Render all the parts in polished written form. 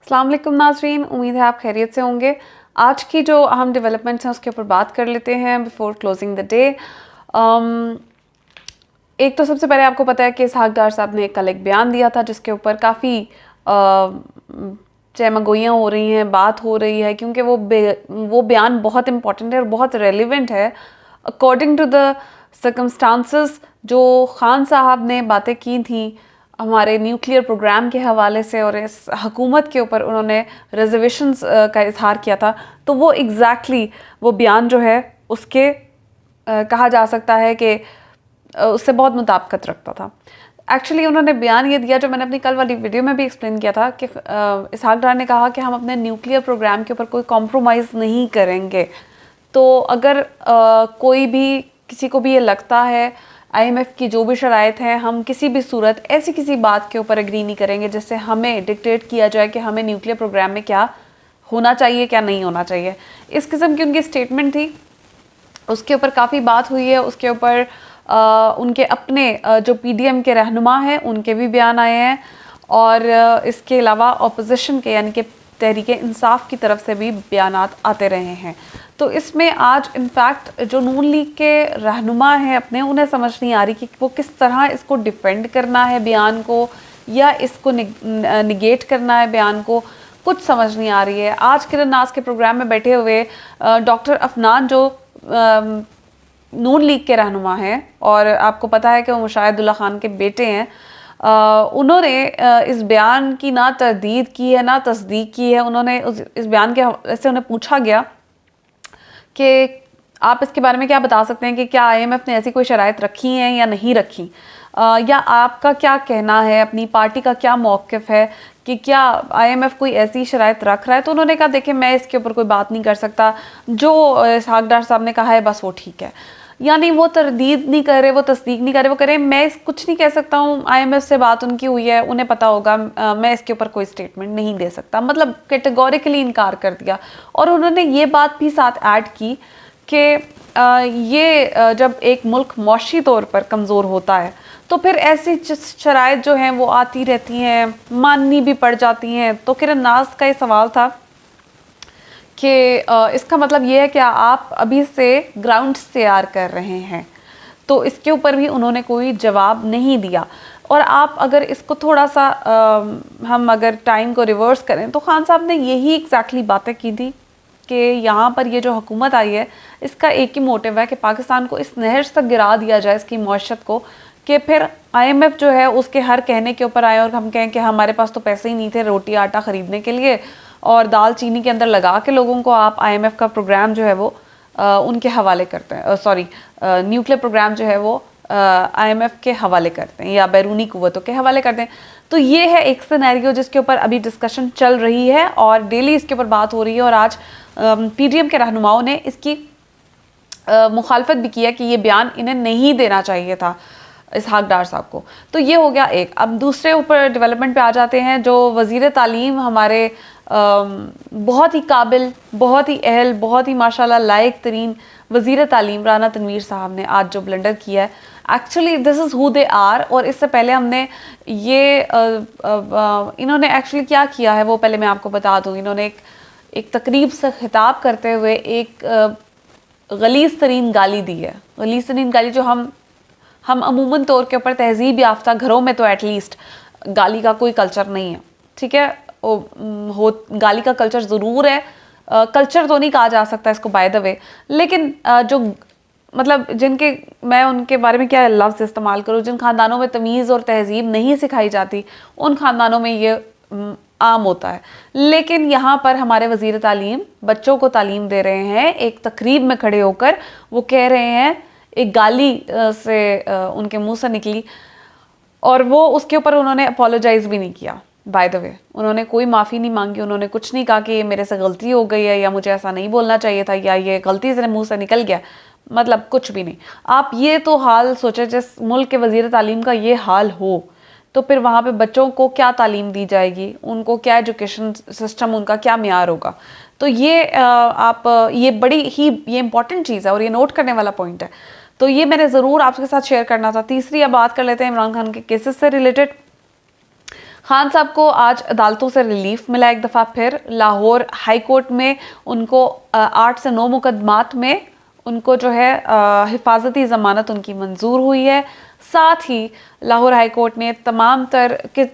अस्सलाम वालेकुम नाज़रीन, उम्मीद है आप खैरियत से होंगे। आज की जो अहम डेवलपमेंट्स हैं उसके ऊपर बात कर लेते हैं बिफोर क्लोजिंग द डे। एक तो सबसे पहले आपको पता है कि इसहाक डार साहब ने कल एक बयान दिया था जिसके ऊपर काफ़ी चहमगोइयाँ हो रही हैं, बात हो रही है, क्योंकि वो बयान बहुत इंपॉर्टेंट है और बहुत रेलिवेंट है। अकॉर्डिंग टू द सर्कमस्टांसेस जो खान साहब ने बातें की थी हमारे न्यूक्लियर प्रोग्राम के हवाले से और इस हुकूमत के ऊपर उन्होंने रिजर्वेशंस का इजहार किया था, तो वो एग्जैक्टली वो बयान जो है उसके कहा जा सकता है कि उससे बहुत मुताबिकत रखता था। एक्चुअली उन्होंने बयान ये दिया जो मैंने अपनी कल वाली वीडियो में भी एक्सप्लेन किया था कि इसहाक डार ने कहा कि हम अपने न्यूक्लियर प्रोग्राम के ऊपर कोई कॉम्प्रोमाइज़ नहीं करेंगे। तो अगर कोई भी किसी को भी ये लगता है IMF की जो भी शराइत हैं, हम किसी भी सूरत ऐसी किसी बात के ऊपर एग्री नहीं करेंगे जिससे हमें डिक्टेट किया जाए कि हमें न्यूक्लियर प्रोग्राम में क्या होना चाहिए क्या नहीं होना चाहिए। इस किस्म की उनकी स्टेटमेंट थी, उसके ऊपर काफ़ी बात हुई है। उसके ऊपर उनके अपने जो PDM के रहनुमा हैं उनके भी बयान आए हैं और इसके अलावा अपोजिशन के यानी कि तहरीक इंसाफ की तरफ से भी बयानात आते रहे हैं। तो इसमें आज इनफैक्ट जो नून लीग के रहनुमा हैं अपने, उन्हें समझ नहीं आ रही कि वो किस तरह इसको डिफेंड करना है बयान को या इसको निगेट करना है बयान को, कुछ समझ नहीं आ रही है। आज किरण नाज के प्रोग्राम में बैठे हुए डॉक्टर अफनान जो नून लीग के रहनुमा हैं और आपको पता है कि वो मुशाहिदुल्लाह खान के बेटे हैं, उन्होंने इस बयान की ना तरदीद की है ना तस्दीक की है। उन्होंने इस बयान के हवाले से उन्हें पूछा गया कि आप इसके बारे में क्या बता सकते हैं कि क्या IMF ने ऐसी कोई शराइत रखी हैं या नहीं रखी, या आपका क्या कहना है, अपनी पार्टी का क्या मौक़िफ़ है कि क्या IMF कोई ऐसी शराइत रख रहा है। तो उन्होंने कहा देखें मैं इसके ऊपर कोई बात नहीं कर सकता, जो इसहाक डार साहब ने कहा है बस वो ठीक है। यानी वो तरदीद नहीं कर रहे, वो तस्दीक नहीं कर रहे, वो करें मैं कुछ नहीं कह सकता हूँ, IMF से बात उनकी हुई है, उन्हें पता होगा, मैं इसके ऊपर कोई स्टेटमेंट नहीं दे सकता। मतलब कैटेगोरिकली इनकार कर दिया। और उन्होंने ये बात भी साथ ऐड की कि ये जब एक मुल्क मौशी तौर पर कमज़ोर होता है तो फिर ऐसी शराइत जो हैं वो आती रहती हैं, माननी भी पड़ जाती हैं। तो किरण नाज का ये सवाल था कि इसका मतलब ये है कि आप अभी से ग्राउंड्स तैयार कर रहे हैं, तो इसके ऊपर भी उन्होंने कोई जवाब नहीं दिया। और आप अगर इसको थोड़ा सा हम अगर टाइम को रिवर्स करें तो खान साहब ने यही एग्जैक्टली बातें की थी कि यहाँ पर ये जो हुकूमत आई है इसका एक ही मोटिव है कि पाकिस्तान को इस नहज तक गिरा दिया जाए, इसकी मौशत को, कि फिर IMF जो है उसके हर कहने के ऊपर आए और हम कहें कि हमारे पास तो पैसे ही नहीं थे रोटी आटा ख़रीदने के लिए, और दाल चीनी के अंदर लगा के लोगों को आप IMF का प्रोग्राम जो है वो उनके हवाले करते हैं, सॉरी न्यूक्लियर प्रोग्राम जो है वो IMF के हवाले करते हैं या बैरूनी कुव्वतों के हवाले करते हैं। तो ये है एक सिनेरियो जिसके ऊपर अभी डिस्कशन चल रही है और डेली इसके ऊपर बात हो रही है। और आज PDM के रहनुमाओं ने इसकी मुखालफत भी किया कि ये बयान इन्हें नहीं देना चाहिए था इसहाक डार साहब को। तो ये हो गया एक। अब दूसरे ऊपर डेवलपमेंट पे आ जाते हैं। जो वज़ीर तालीम हमारे बहुत ही काबिल, बहुत ही अहल, बहुत ही माशाल्लाह लायक तरीन वज़ीर तालीम राना तनवीर साहब ने आज जो ब्लंडर किया है, actually this is who they are. और इससे पहले हमने ये इन्होंने एक्चुअली क्या किया है वो पहले मैं आपको बता दूँ। इन्होंने एक तकरीब से खिताब करते हुए एक गलीज़ तरीन गाली दी है। गलीज़ तरीन गाली जो हम अमूमन तौर के ऊपर तहजीब याफ्ता घरों में तो एटलीस्ट गाली का कोई कल्चर नहीं है, ठीक है। गाली का कल्चर ज़रूर है, कल्चर तो नहीं कहा जा सकता इसको बाय द वे, लेकिन जो मतलब जिनके, मैं उनके बारे में क्या लफ्ज़ इस्तेमाल करूँ, जिन ख़ानदानों में तमीज़ और तहजीब नहीं सिखाई जाती उन ख़ानदानों में ये आम होता है। लेकिन यहाँ पर हमारे वज़ीर तालीम बच्चों को तालीम दे रहे हैं, एक तकरीब में खड़े होकर वो कह रहे हैं, एक गाली से उनके मुंह से निकली और वो उसके ऊपर उन्होंने अपोलोजाइज़ भी नहीं किया बाय द वे। उन्होंने कोई माफ़ी नहीं मांगी, उन्होंने कुछ नहीं कहा कि ये मेरे से गलती हो गई है या मुझे ऐसा नहीं बोलना चाहिए था या ये गलती से मुंह से निकल गया, मतलब कुछ भी नहीं। आप ये तो हाल सोचे जिस मुल्क के वज़ीर तालीम का ये हाल हो तो फिर वहाँ पे बच्चों को क्या तालीम दी जाएगी, उनको क्या एजुकेशन सिस्टम, उनका क्या मियार होगा। तो ये ये बड़ी ही ये इंपॉर्टेंट चीज़ है और ये नोट करने वाला पॉइंट है। तो ये मैंने ज़रूर आपके साथ शेयर करना था। तीसरी अब बात कर लेते हैं इमरान खान के केसेस से रिलेटेड। खान साहब को आज अदालतों से रिलीफ मिला एक दफ़ा फिर। लाहौर हाई कोर्ट में उनको 8 से 9 मुकदमात में उनको जो है हिफाजती ज़मानत उनकी मंजूर हुई है। साथ ही लाहौर हाई कोर्ट ने तमाम तर के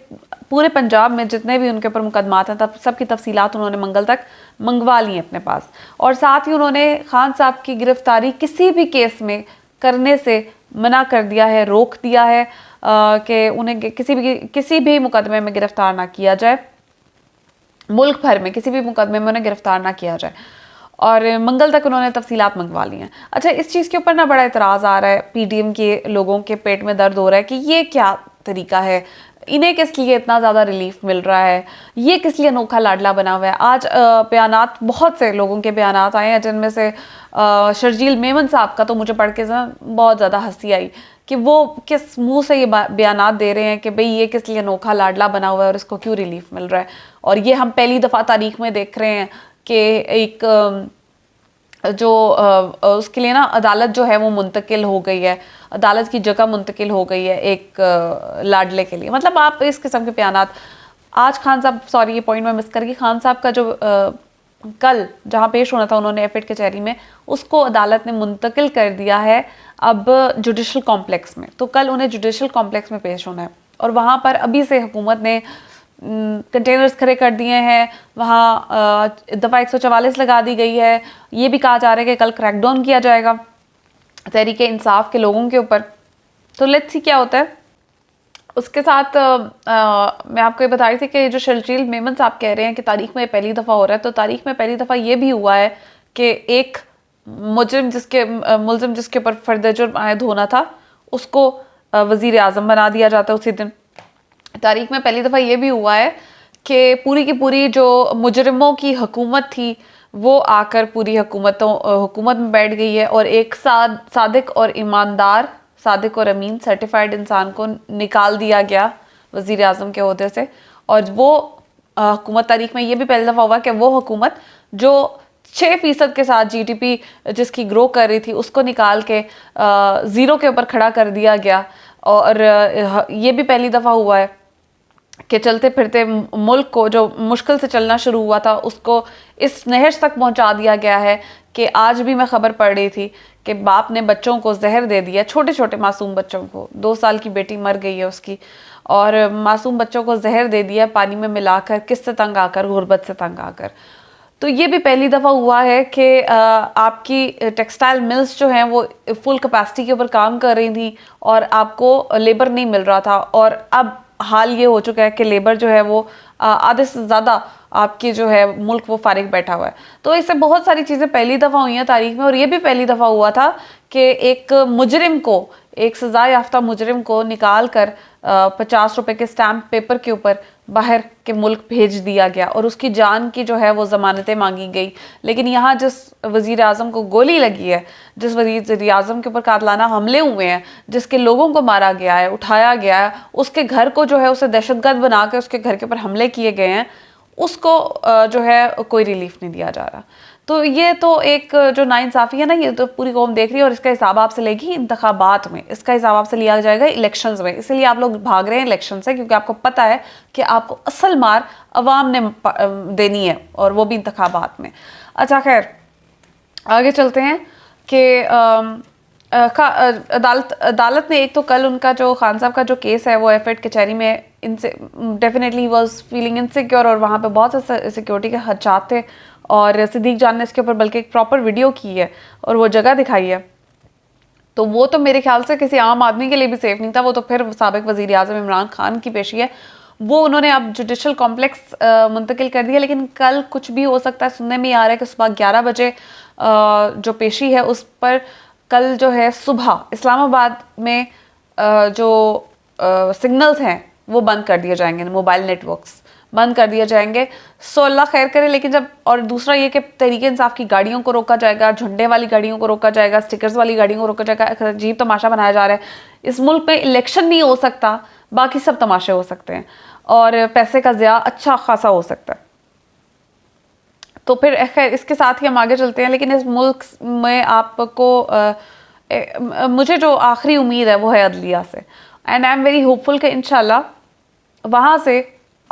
पूरे पंजाब में जितने भी उनके ऊपर मुकदमात हैं तब सबकी तफसीलात उन्होंने मंगल तक मंगवा ली अपने पास। और साथ ही उन्होंने खान साहब की गिरफ्तारी किसी भी केस में करने से मना कर दिया है, रोक दिया है कि उन्हें किसी भी मुकदमे में गिरफ्तार ना किया जाए, मुल्क भर में किसी भी मुकदमे में उन्हें गिरफ्तार ना किया जाए। और मंगल तक उन्होंने तफसीलात मंगवा ली हैं। अच्छा, इस चीज़ के ऊपर ना बड़ा इतराज़ आ रहा है, पीडीएम के लोगों के पेट में दर्द हो रहा है कि ये क्या तरीका है, इन्हें किस लिए इतना ज़्यादा रिलीफ मिल रहा है, ये किस लिए अनोखा लाडला बना हुआ है। आज बयानात, बहुत से लोगों के बयानात आए हैं जिनमें से शर्जील मेमन साहब का तो मुझे पढ़ के बहुत ज़्यादा हंसी आई कि वो किस मुंह से ये बयानात दे रहे हैं कि भाई ये किस लिए अनोखा लाडला बना हुआ है और इसको क्यों रिलीफ मिल रहा है। और ये हम पहली दफ़ा तारीख में देख रहे हैं कि एक जो उसके लिए ना अदालत जो है वो मुंतकिल हो गई है, अदालत की जगह मुंतकिल हो गई है एक लाडले के लिए। मतलब आप इस किस्म के बयानात आज खान साहब, सॉरी ये पॉइंट मैं मिस कर गई, खान साहब का जो कल जहाँ पेश होना था उन्होंने एफिड कचहरी में, उसको अदालत ने मुंतकिल कर दिया है अब जुडिशल कॉम्प्लेक्स में। तो कल उन्हें जुडिशल कॉम्प्लेक्स में पेश होना है और वहाँ पर अभी से हुकूमत ने कंटेनर्स खड़े कर दिए हैं, वहाँ दफ़ा 144 लगा दी गई है। ये भी कहा जा रहा है कि कल क्रैकडाउन किया जाएगा तहरीके इंसाफ के लोगों के ऊपर। तो लेट्स सी क्या होता है। उसके साथ मैं आपको ये बता रही थी कि जो शर्जील मेमन साहब कह रहे हैं कि तारीख में पहली दफ़ा हो रहा है, तो तारीख में पहली दफ़ा ये भी हुआ है कि एक मुलजिम जिसके ऊपर फर्द जुर्म आयद होना था उसको वज़ीर आज़म बना दिया जाता है उसी दिन। तारीख में पहली दफ़ा ये भी हुआ है कि पूरी की पूरी जो मुजरिमों की हुकूमत थी वो आकर पूरी हुकूमत में बैठ गई है और एक सादिक और ईमानदार, सादिक और अमीन सर्टिफाइड इंसान को निकाल दिया गया वज़ीर आज़म के ओहदे से। और वो हुकूमत, तारीख में ये भी पहली दफ़ा हुआ कि वो हुकूमत जो 6% के साथ जीडीपी जिसकी ग्रो कर रही थी उसको निकाल के ज़ीरो के ऊपर खड़ा कर दिया गया। और ये भी पहली दफ़ा हुआ है कि चलते फिरते मुल्क को जो मुश्किल से चलना शुरू हुआ था उसको इस नहज तक पहुंचा दिया गया है कि आज भी मैं खबर पढ़ रही थी कि बाप ने बच्चों को जहर दे दिया, छोटे छोटे मासूम बच्चों को, 2 साल की बेटी मर गई है उसकी, और मासूम बच्चों को जहर दे दिया पानी में मिलाकर, किससे तंग आकर, गुर्बत से तंग आकर। तो ये भी पहली दफ़ा हुआ है कि आपकी टेक्सटाइल मिल्स जो हैं वो फुल कैपेसिटी के ऊपर काम कर रही थी और आपको लेबर नहीं मिल रहा था। और अब हाल ये हो चुका है कि लेबर जो है वो आधे से ज़्यादा आपकी जो है मुल्क वो फारिग बैठा हुआ है। तो इससे बहुत सारी चीज़ें पहली दफ़ा हुई हैं तारीख में। और ये भी पहली दफ़ा हुआ था कि एक मुजरिम को, एक सज़ा याफ्ता मुजरिम को निकाल कर 50 रुपए के स्टैम्प पेपर के ऊपर बाहर के मुल्क भेज दिया गया और उसकी जान की जो है वो ज़मानतें मांगी गई। लेकिन यहाँ जिस वज़ीर आज़म को गोली लगी है, जिस वज़ीर आज़म के ऊपर कातलाना हमले हुए हैं, जिसके लोगों को मारा गया है, उठाया गया है, उसके घर को जो है उसे दहशतगर्द बना के उसके घर के ऊपर हमले किए गए हैं, उसको जो है कोई रिलीफ नहीं दिया जा रहा। तो ये तो एक जो नाइंसाफ़ी है ना, ये तो पूरी कौम देख रही है और इसका हिसाब आपसे लेगी इंतखाबात में, इसका हिसाब आपसे लिया जाएगा इलेक्शंस में। इसलिए आप लोग भाग रहे हैं इलेक्शन से क्योंकि आपको पता है कि आपको असल मार अवाम ने देनी है और वो भी इंतखाबात में। अच्छा खैर, आगे चलते हैं कि अदालत ने एक तो कल उनका जो खान साहब का जो केस है वो एफएड कचहरी में इनसे डेफिनेटली वाज फीलिंग इनसिक्योर और वहाँ पे बहुत से सिक्योरिटी के खदशात थे। और सिद्दीक जान ने इसके ऊपर बल्कि एक प्रॉपर वीडियो की है और वो जगह दिखाई है। तो वो तो मेरे ख्याल से किसी आम आदमी के लिए भी सेफ नहीं था, वो तो फिर साबिक वज़ीर आज़म इमरान खान की पेशी है, वो उन्होंने अब जुडिशल कॉम्प्लेक्स मुंतकिल कर दिया। लेकिन कल कुछ भी हो सकता है, सुनने में आ रहा है कि सुबह 11 बजे जो पेशी है उस पर कल जो है सुबह इस्लामाबाद में जो सिग्नल्स हैं वो बंद कर दिए जाएंगे, मोबाइल नेटवर्क्स बंद कर दिए जाएंगे। सो अल्लाह खैर करे। लेकिन जब, और दूसरा ये कि तहरीक इंसाफ की गाड़ियों को रोका जाएगा, झंडे वाली गाड़ियों को रोका जाएगा, स्टिकर्स वाली गाड़ियों को रोका जाएगा। अजीब तमाशा बनाया जा रहा है। इस मुल्क में इलेक्शन नहीं हो सकता, बाकी सब तमाशे हो सकते हैं और पैसे का ज़िया अच्छा खासा हो सकता है। तो फिर खैर इसके साथ ही हम आगे चलते हैं। लेकिन इस मुल्क में आपको मुझे जो आखिरी उम्मीद है वो है अदलिया से, and I am very hopeful कि इंशाल्लाह वहाँ से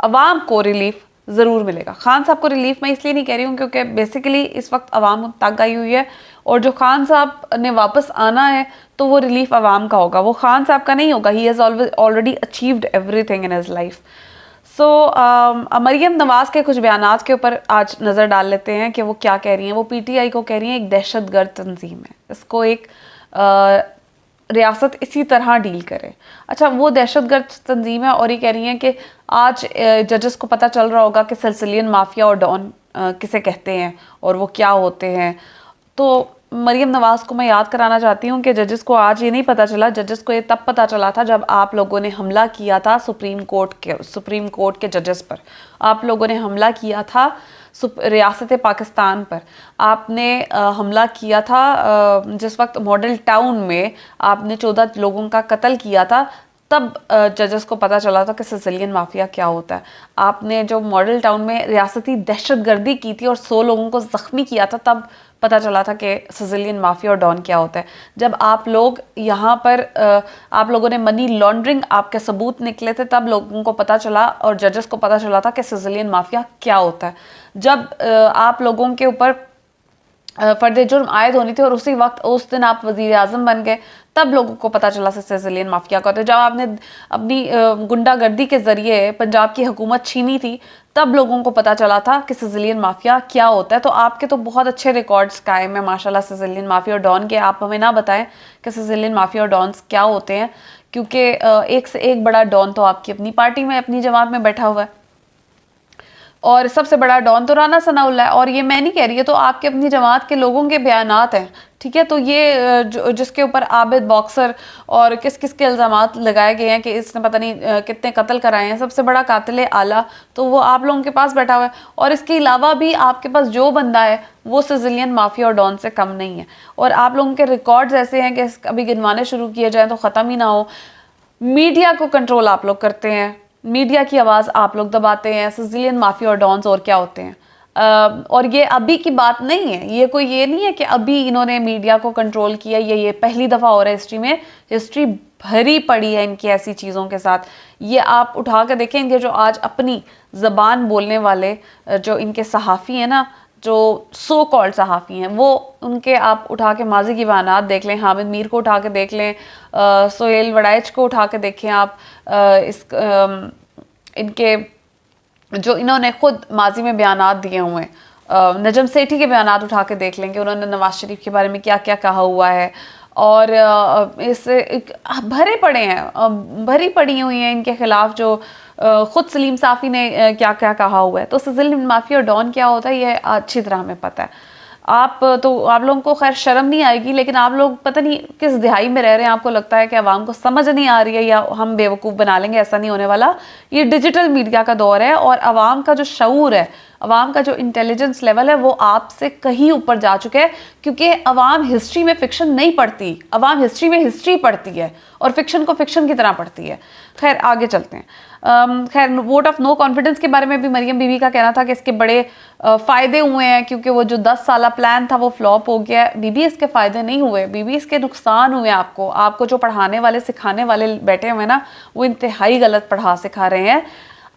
अवाम को रिलीफ ज़रूर मिलेगा। खान साहब को रिलीफ मैं इसलिए नहीं कह रही हूँ क्योंकि बेसिकली इस वक्त अवाम तंग आई हुई है, और जो खान साहब ने वापस आना है तो वो रिलीफ अवाम का होगा, वो खान साहब का नहीं होगा। He has already achieved everything in his life. So Maryam Nawaz के कुछ बयानात के ऊपर आज नज़र डाल लेते हैं कि वो क्या कह रही हैं। वो पीटीआई को कह रही हैं एक दहशतगर्द तंजीम है, इसको एक रियासत इसी तरह डील करे। अच्छा, वो दहशतगर्द तंजीम है और ये कह रही हैं कि आज जजेस को पता चल रहा होगा कि सिसिलियन माफिया और डॉन किसे कहते हैं और वो क्या होते हैं। तो मरीम नवाज़ को मैं याद कराना चाहती हूँ कि जजेस को आज ये नहीं पता चला, जजेस को ये तब पता चला था जब आप लोगों ने हमला किया था सुप्रीम कोर्ट के जजेस पर। आप लोगों ने हमला किया था रियासत पाकिस्तान पर। आपने हमला किया था जिस वक्त मॉडल टाउन में आपने 14 लोगों का कत्ल किया था, तब जजेस को पता चला था कि सिसिलियन माफिया क्या होता है। आपने जो मॉडल टाउन में रियासती दहशतगर्दी की थी और 100 लोगों को ज़ख्मी किया था, तब पता चला था कि सिसिलियन माफिया और डॉन क्या होता है। जब आप लोग यहाँ पर आप लोगों ने मनी लॉन्ड्रिंग आपके सबूत निकले थे, तब लोगों को पता चला और जजेस को पता चला था कि सिसिलियन माफिया क्या होता है। जब आप लोगों के ऊपर फर्द जुर्म आयद होनी थी और उसी वक्त उस दिन आप वज़ीर आज़म बन गए, तब लोगों को पता चला सिसिलियन माफिया का होता है। जब आपने अपनी गुंडागर्दी के ज़रिए पंजाब की हुकूमत छीनी थी, तब लोगों को पता चला था कि सिसिलियन माफिया क्या होता है। तो आपके तो बहुत अच्छे रिकॉर्ड्स कायम है माशाल्लाह सिसिलियन माफिया और डॉन के। आप हमें ना बताएं कि सिसिलियन माफिया और डॉन्स क्या होते हैं, क्योंकि एक से एक बड़ा डॉन तो आपकी अपनी पार्टी में, अपनी जमात में बैठा हुआ है, और सबसे बड़ा डॉन तो राना सनाउल्लाह है। और ये मैं नहीं कह रही है, तो आपके अपनी जमात के लोगों के बयानात हैं, ठीक है। तो ये जिसके ऊपर आबिद बॉक्सर और किस किस के इल्ज़ामात लगाए गए हैं कि इसने पता नहीं कितने कत्ल कराए हैं, सबसे बड़ा कातिल आला तो वो आप लोगों के पास बैठा हुआ है। और इसके अलावा भी आपके पास जो बंदा है वो सिसिलियन माफिया और डॉन से कम नहीं है। और आप लोगों के रिकॉर्ड्स ऐसे हैं कि अभी गिनवाने शुरू किए जाएँ तो ख़त्म ही ना हो। मीडिया को कंट्रोल आप लोग करते हैं, मीडिया की आवाज़ आप लोग दबाते हैं। सिसिलियन माफिया और डॉन्स और क्या होते हैं? और ये अभी की बात नहीं है, ये कोई ये नहीं है कि अभी इन्होंने मीडिया को कंट्रोल किया, ये पहली दफ़ा हो रहा है हिस्ट्री में। हिस्ट्री भरी पड़ी है इनकी ऐसी चीज़ों के साथ। ये आप उठा कर देखें, इनके जो आज अपनी ज़बान बोलने वाले जो इनके सहाफ़ी हैं ना, जो सो कॉल्ड सहाफ़ी हैं, वो उनके आप उठा के माजी की बयानात देख लें, हामिद मीर को उठा के देख लें, सोहेल वड़ाइच को उठा के देखें आप, इनके जो इन्होंने खुद माजी में बयानात दिए हुए हैं, नजम सेठी के बयानात उठा के देख लेंगे, उन्होंने नवाज शरीफ के बारे में क्या क्या कहा हुआ है। और इससे भरे पड़े हैं, भरी पड़ी हुई हैं इनके खिलाफ जो खुद सलीम साफ़ी ने क्या क्या कहा हुआ है। तो सिसिलियन माफिया और डॉन क्या होता है ये अच्छी तरह हमें पता है। आप लोगों को खैर शर्म नहीं आएगी, लेकिन आप लोग पता नहीं किस दिहाई में रह रहे हैं। आपको लगता है कि आवाम को समझ नहीं आ रही है या हम बेवकूफ़ बना लेंगे, ऐसा नहीं होने वाला। ये डिजिटल मीडिया का दौर है और आवाम का जो शऊर है, अवाम का जो इंटेलिजेंस लेवल है वो आपसे कहीं ऊपर जा चुके हैं, क्योंकि अवाम हिस्ट्री में फ़िक्शन नहीं पढ़ती, अवाम हिस्ट्री में हिस्ट्री पढ़ती है और फिक्शन को फिक्शन की तरह पढ़ती है। खैर आगे चलते हैं। खैर वोट ऑफ नो कॉन्फिडेंस के बारे में भी मरियम बीबी का कहना था कि इसके बड़े फ़ायदे हुए हैं, क्योंकि वो जो 10 साला प्लान था वो फ्लॉप हो गया। बीबी इसके फ़ायदे नहीं हुए, बीबी इसके नुकसान हुए। आपको जो पढ़ाने वाले सिखाने वाले बैठे हुए ना, वो इंतहाई गलत पढ़ा सिखा रहे हैं।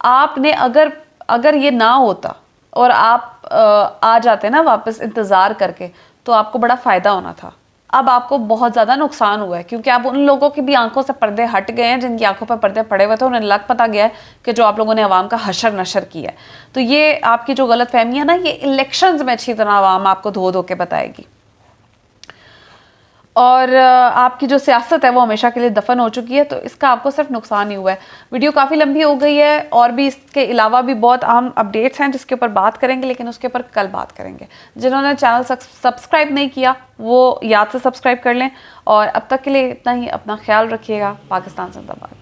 आपने अगर ये ना होता और आप आ जाते ना वापस इंतज़ार करके, तो आपको बड़ा फ़ायदा होना था। अब आपको बहुत ज़्यादा नुकसान हुआ है, क्योंकि आप उन लोगों की भी आंखों से पर्दे हट गए हैं जिनकी आंखों पर पर्दे पड़े हुए थे। उन्हें लग पता गया है कि जो आप लोगों ने अवाम का हशर नशर किया है। तो ये आपकी जो गलत फहमी है ना, ये इलेक्शंस में अच्छी तरह अवाम आपको धो धो के बताएगी। और आपकी जो सियासत है वो हमेशा के लिए दफन हो चुकी है, तो इसका आपको सिर्फ नुकसान ही हुआ है। वीडियो काफ़ी लंबी हो गई है और भी इसके अलावा भी बहुत अहम अपडेट्स हैं जिसके ऊपर बात करेंगे, लेकिन उसके ऊपर कल बात करेंगे। जिन्होंने चैनल सब्सक्राइब नहीं किया वो याद से सब्सक्राइब कर लें। और अब तक के लिए इतना ही, अपना ख्याल रखिएगा। पाकिस्तान जिंदाबाद।